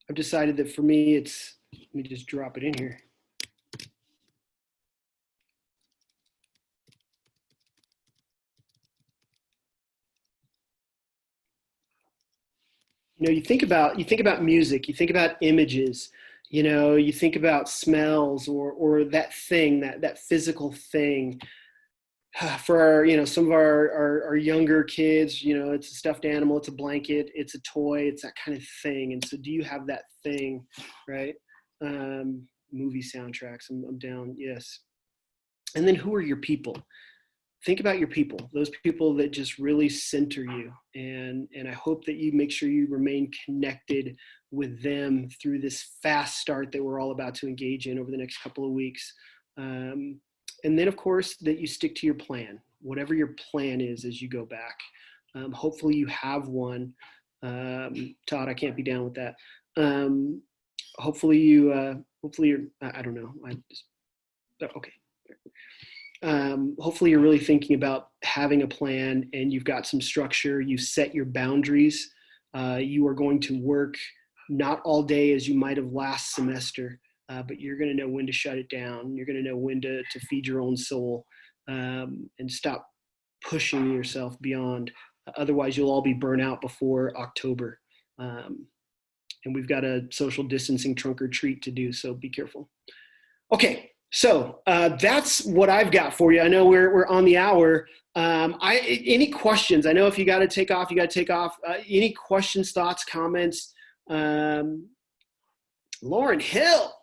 I've decided that for me, let me just drop it in here. You think about music, you think about images, you think about smells or that thing, that physical thing. For our, some of our younger kids, it's a stuffed animal, it's a blanket, it's a toy, it's that kind of thing. And so do you have that thing, right? Movie soundtracks, I'm down, yes. And then who are your people? Think about your people, those people that just really center you. And I hope that you make sure you remain connected with them through this fast start that we're all about to engage in over the next couple of weeks. And then, of course, that you stick to your plan, whatever your plan is as you go back. Hopefully you have one. Todd, I can't be down with that. Hopefully you're, I don't know. Okay. Hopefully you're really thinking about having a plan and you've got some structure. You set your boundaries. You are going to work not all day as you might have last semester, but you're going to know when to shut it down. You're going to know when to feed your own soul, and stop pushing yourself beyond. Otherwise, you'll all be burnt out before October. And we've got a social distancing trunk or treat to do, so be careful. Okay. So that's what I've got for you. I know we're on the hour. Any questions? I know if you got to take off, you got to take off. Any questions, thoughts, comments? Lauren Hill.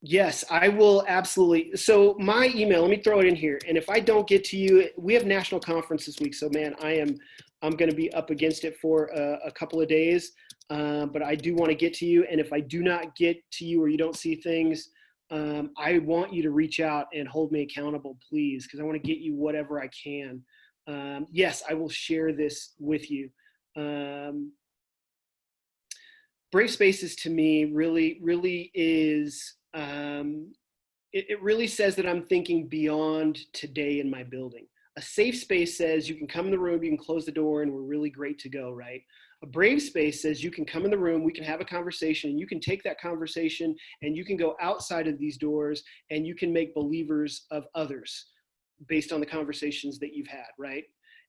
Yes, I will absolutely. So my email, let me throw it in here. And if I don't get to you, we have national conference this week. So man, I'm going to be up against it for a couple of days. But I do want to get to you. And if I do not get to you or you don't see things, I want you to reach out and hold me accountable, please, because I want to get you whatever I can. Yes, I will share this with you. Brave Spaces to me really is, it really says that I'm thinking beyond today in my building. A safe space says you can come in the room, you can close the door, and we're really great to go, right? A brave space says you can come in the room, we can have a conversation, and you can take that conversation and you can go outside of these doors and you can make believers of others based on the conversations that you've had, right?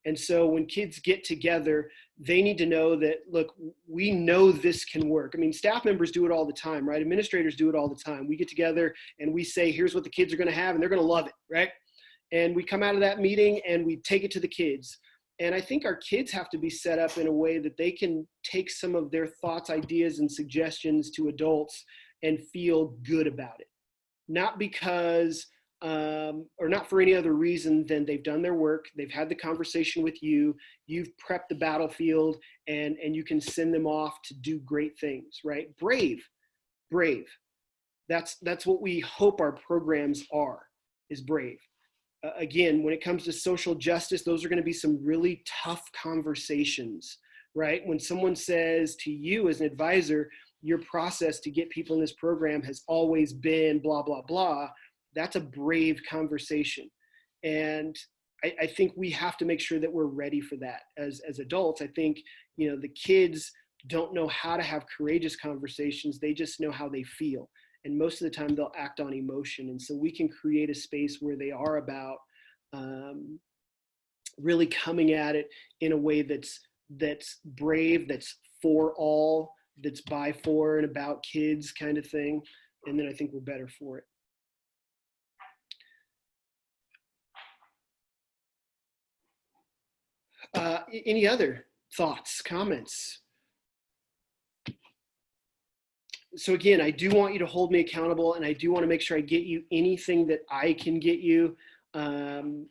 And so when kids get together, they need to know that, look, we know this can work. I mean, staff members do it all the time, right? Administrators do it all the time. We get together and we say, here's what the kids are going to have, and they're going to love it, right? And we come out of that meeting and we take it to the kids. And I think our kids have to be set up in a way that they can take some of their thoughts, ideas, and suggestions to adults and feel good about it. Not because, or not for any other reason than they've done their work, they've had the conversation with you, you've prepped the battlefield, and you can send them off to do great things, right? Brave. That's what we hope our programs are, is brave. Again, when it comes to social justice, those are going to be some really tough conversations, right? When someone says to you as an advisor, your process to get people in this program has always been blah, blah, blah, that's a brave conversation. And I think we have to make sure that we're ready for that as adults. I think, the kids don't know how to have courageous conversations. They just know how they feel. And most of the time they'll act on emotion. And so we can create a space where they are about really coming at it in a way that's brave, that's for all, that's by, for, and about kids kind of thing. And then I think we're better for it. Any other thoughts, comments? So again, I do want you to hold me accountable, and I do want to make sure I get you anything that I can get you. I'm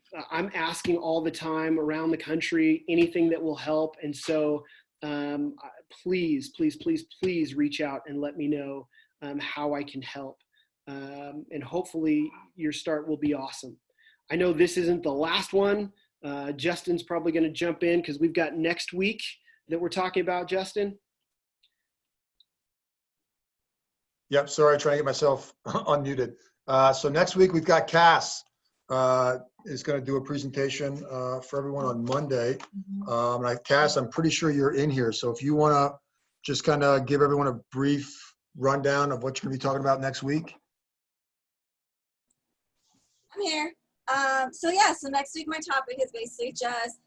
asking all the time around the country, anything that will help. And so please, please, please, please reach out and let me know how I can help. And hopefully your start will be awesome. I know this isn't the last one. Justin's probably going to jump in because we've got next week that we're talking about, Justin. Yep, sorry, trying to get myself unmuted. So next week we've got Cass is going to do a presentation for everyone on Monday. Cass, I'm pretty sure you're in here. So if you want to just kind of give everyone a brief rundown of what you're going to be talking about next week. I'm here. So next week my topic is basically just,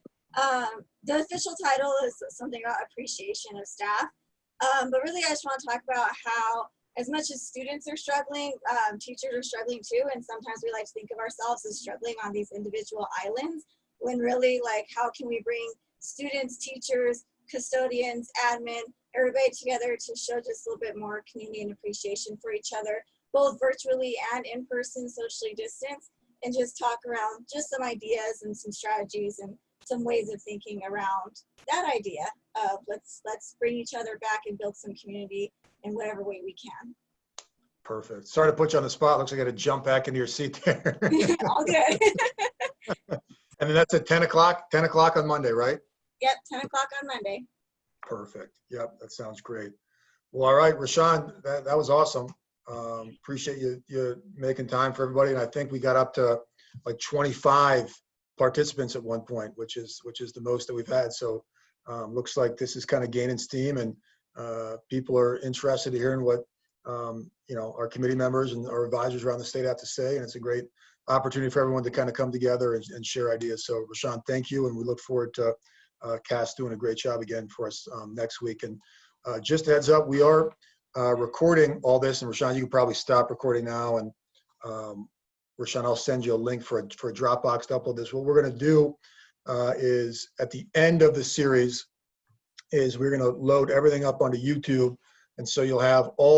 the official title is something about appreciation of staff. But really I just want to talk about how, as much as students are struggling, teachers are struggling too. And sometimes we like to think of ourselves as struggling on these individual islands, when really, like, how can we bring students, teachers, custodians, admin, everybody together to show just a little bit more community and appreciation for each other, both virtually and in person, socially distanced, and just talk around just some ideas and some strategies and some ways of thinking around that idea of let's bring each other back and build some community in whatever way we can. Perfect. Sorry to put you on the spot. Looks like I got to jump back into your seat there. All good. And then that's at 10 o'clock on Monday, right? Yep, 10 o'clock on Monday. Perfect. Yep, that sounds great. Well, all right, Rashaan, that was awesome. Appreciate you making time for everybody. And I think we got up to like 25 participants at one point, which is the most that we've had. So looks like this is kind of gaining steam, and people are interested in hearing what our committee members and our advisors around the state have to say. And it's a great opportunity for everyone to kind of come together and share ideas. So Rashaan, thank you. And we look forward to Cass doing a great job again for us next week. And just a heads up, we are recording all this, and Rashaan, you can probably stop recording now. And Rashaan, I'll send you a link for a Dropbox to upload this. What we're going to do is at the end of the series is we're going to load everything up onto YouTube. And so you'll have all